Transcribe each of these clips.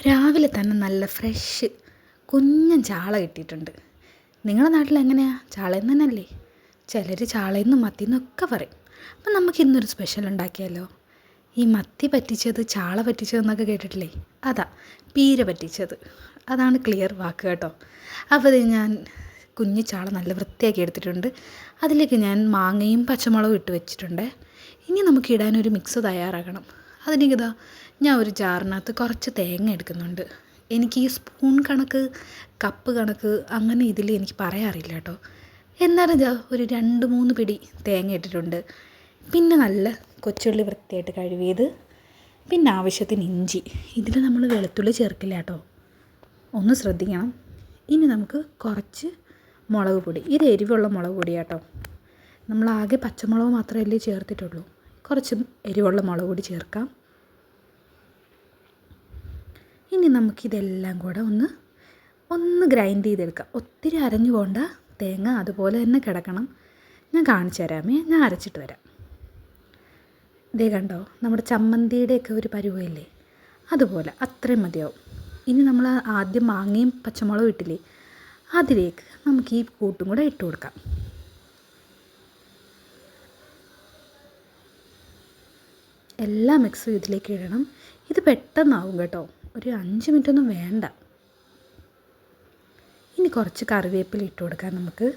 രാവിലെ തന്നെ നല്ല ഫ്രഷ് കുഞ്ഞൻ ചാള കിട്ടിയിട്ടുണ്ട്. നിങ്ങളുടെ നാട്ടിൽ എങ്ങനെയാണ്? ചാളയെന്ന് തന്നെയല്ലേ? ചിലർ ചാളയെന്നും മത്തിയെന്നൊക്കെ പറയും. അപ്പം നമുക്ക് ഇന്നൊരു സ്പെഷ്യൽ ഉണ്ടാക്കിയാലോ? ഈ മത്തി പറ്റിച്ചത്, ചാള പറ്റിച്ചതെന്നൊക്കെ കേട്ടിട്ടില്ലേ? അതാ പീര പറ്റിച്ചത്. അതാണ് ക്ലിയർ വാക്ക് കേട്ടോ. അപ്പോൾ ഇത് ഞാൻ കുഞ്ഞു ചാള നല്ല വൃത്തിയാക്കി എടുത്തിട്ടുണ്ട്. അതിലേക്ക് ഞാൻ മാങ്ങയും പച്ചമുളകും ഇട്ട് വെച്ചിട്ടുണ്ട്. ഇനി നമുക്ക് ഇടാനൊരു മിക്സ് തയ്യാറാക്കണം. അതിനിതാ ഞാൻ ഒരു ജാറിനകത്ത് കുറച്ച് തേങ്ങ എടുക്കുന്നുണ്ട്. എനിക്ക് ഈ സ്പൂൺ കണക്ക്, കപ്പ് കണക്ക് അങ്ങനെ ഇതിൽ എനിക്ക് പറയാറില്ല കേട്ടോ. എന്നാലും ഇതാ ഒരു 2-3 പിടി തേങ്ങ ഇട്ടിട്ടുണ്ട്. പിന്നെ നല്ല കൊച്ചുള്ളി വൃത്തിയായിട്ട് കഴുകിയത്, പിന്നെ ആവശ്യത്തിന് ഇഞ്ചി. ഇതിൽ നമ്മൾ വെളുത്തുള്ളി ചേർക്കില്ല കേട്ടോ, ഒന്ന് ശ്രദ്ധിക്കണം. ഇനി നമുക്ക് കുറച്ച് മുളക് പൊടി. ഇത് എരിവുള്ള മുളക് പൊടി കേട്ടോ. നമ്മളാകെ പച്ചമുളക് മാത്രമല്ലേ ചേർത്തിട്ടുള്ളൂ. കുറച്ച് എരിവുള്ള മുളക് പൊടി ചേർക്കാം. ഇനി നമുക്കിതെല്ലാം കൂടെ ഒന്ന് ഗ്രൈൻഡ് ചെയ്തെടുക്കാം. ഒത്തിരി അരഞ്ഞു പോകണ്ട, തേങ്ങ അതുപോലെ തന്നെ കിടക്കണം. ഞാൻ കാണിച്ചു തരാമേ, ഞാൻ അരച്ചിട്ട് വരാം. ഇതേ കണ്ടോ, നമ്മുടെ ചമ്മന്തിയുടെയൊക്കെ ഒരു പരുവമില്ലേ, അതുപോലെ അത്രയും മതിയാവും. ഇനി നമ്മൾ ആദ്യം മാങ്ങയും പച്ചമുളകും ഇട്ടില്ലേ, അതിലേക്ക് നമുക്ക് ഈ കൂട്ടും കൂടെ ഇട്ട് കൊടുക്കാം. എല്ലാ മിക്സും ഇതിലേക്ക് ഇടണം. ഇത് പെട്ടെന്നാവും കേട്ടോ, ഒരു 5 മിനിറ്റൊന്നും വേണ്ട. ഇനി കുറച്ച് കറിവേപ്പില ഇട്ട് കൊടുക്കാം നമുക്ക്.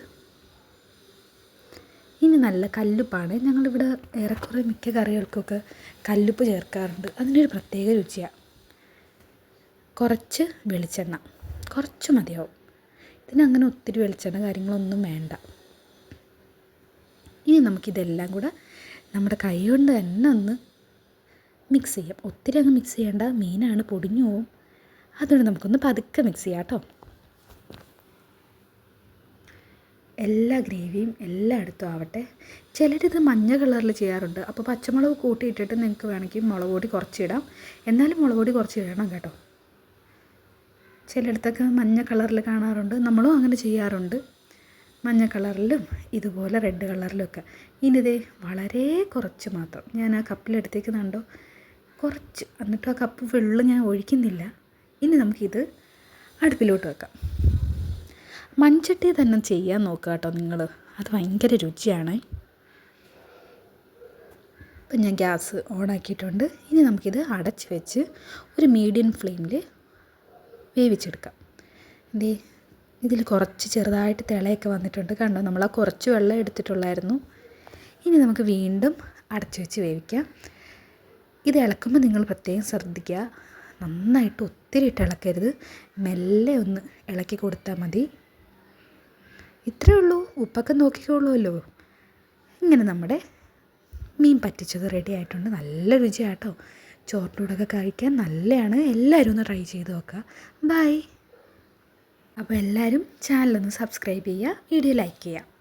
ഇനി നല്ല കല്ലുപ്പാണ്. ഞങ്ങളിവിടെ ഏറെക്കുറെ മിക്ക കറികൾക്കൊക്കെ കല്ലുപ്പ് ചേർക്കാറുണ്ട്. അതിനൊരു പ്രത്യേക രുചിയാണ്. കുറച്ച് വെളിച്ചെണ്ണ, കുറച്ച് മതിയാവും. ഇതിനങ്ങനെ ഒത്തിരി വെളിച്ചെണ്ണ കാര്യങ്ങളൊന്നും വേണ്ട. ഇനി നമുക്കിതെല്ലാം കൂടെ നമ്മുടെ കൈ കൊണ്ട് തന്നെ ഒന്ന് മിക്സ് ചെയ്യാം. ഒത്തിരി അങ്ങ് മിക്സ് ചെയ്യേണ്ട, മീനാണ് പൊടിഞ്ഞു പോവും. അതുകൊണ്ട് നമുക്കൊന്ന് പതുക്കെ മിക്സ് ചെയ്യാം കേട്ടോ. എല്ലാ ഗ്രേവിയും എല്ലായിടത്തും ആവട്ടെ. ചിലരിത് മഞ്ഞ കളറിൽ ചെയ്യാറുണ്ട്. അപ്പോൾ പച്ചമുളക് കൂട്ടിയിട്ടിട്ട് നിങ്ങൾക്ക് വേണമെങ്കിൽ മുളക് പൊടി കുറച്ചിടാം. എന്നാലും മുളക് പൊടി കുറച്ച് ഇടണം കേട്ടോ. ചിലയിടത്തൊക്കെ മഞ്ഞ കളറിൽ കാണാറുണ്ട്, നമ്മളും അങ്ങനെ ചെയ്യാറുണ്ട്. മഞ്ഞ കളറിലും ഇതുപോലെ റെഡ് കളറിലുമൊക്കെ. ഇനി ഇതേ വളരെ കുറച്ച് മാത്രം ഞാൻ ആ കപ്പിലെടുത്തേക്കുന്നുണ്ടോ, കുറച്ച്. എന്നിട്ട് ആ കപ്പ് ഫുള്ള് ഞാൻ ഒഴിക്കുന്നില്ല. ഇനി നമുക്കിത് അടുപ്പിലോട്ട് വെക്കാം. മൺചട്ടി തന്നെ ചെയ്യാൻ നോക്കുക കേട്ടോ നിങ്ങൾ, അത് ഭയങ്കര രുചിയാണ്. അപ്പം ഞാൻ ഗ്യാസ് ഓണാക്കിയിട്ടുണ്ട്. ഇനി നമുക്കിത് അടച്ച് വെച്ച് ഒരു മീഡിയം ഫ്ലെയിമിൽ വേവിച്ചെടുക്കാം. ഇതിൽ കുറച്ച് ചെറുതായിട്ട് തിളയൊക്കെ വന്നിട്ടുണ്ട് കണ്ടോ. നമ്മൾ ആ കുറച്ച് വെള്ളം എടുത്തിട്ടുള്ളായിരുന്നു. ഇനി നമുക്ക് വീണ്ടും അടച്ച് വെച്ച് വേവിക്കാം. ഇത് ഇളക്കുമ്പോൾ നിങ്ങൾ പ്രത്യേകം ശ്രദ്ധിക്കുക, നന്നായിട്ട് ഒത്തിരി ഇട്ട് ഇളക്കരുത്, മെല്ലെ ഒന്ന് ഇളക്കി കൊടുത്താൽ മതി. ഇത്രയേ ഉള്ളൂ, ഉപ്പൊക്കെ നോക്കിക്കോളൂല്ലോ. ഇങ്ങനെ നമ്മുടെ മീൻ പറ്റിച്ചത് റെഡി ആയിട്ടുണ്ട്. നല്ല രുചിയാട്ടോ, ചോറിനോടൊക്കെ കഴിക്കാൻ നല്ലതാണ്. എല്ലാവരും ഒന്ന് ട്രൈ ചെയ്ത് നോക്കുക. ബൈ. അപ്പോൾ എല്ലാവരും ചാനലൊന്ന് സബ്സ്ക്രൈബ് ചെയ്യുക, വീഡിയോ ലൈക്ക് ചെയ്യുക.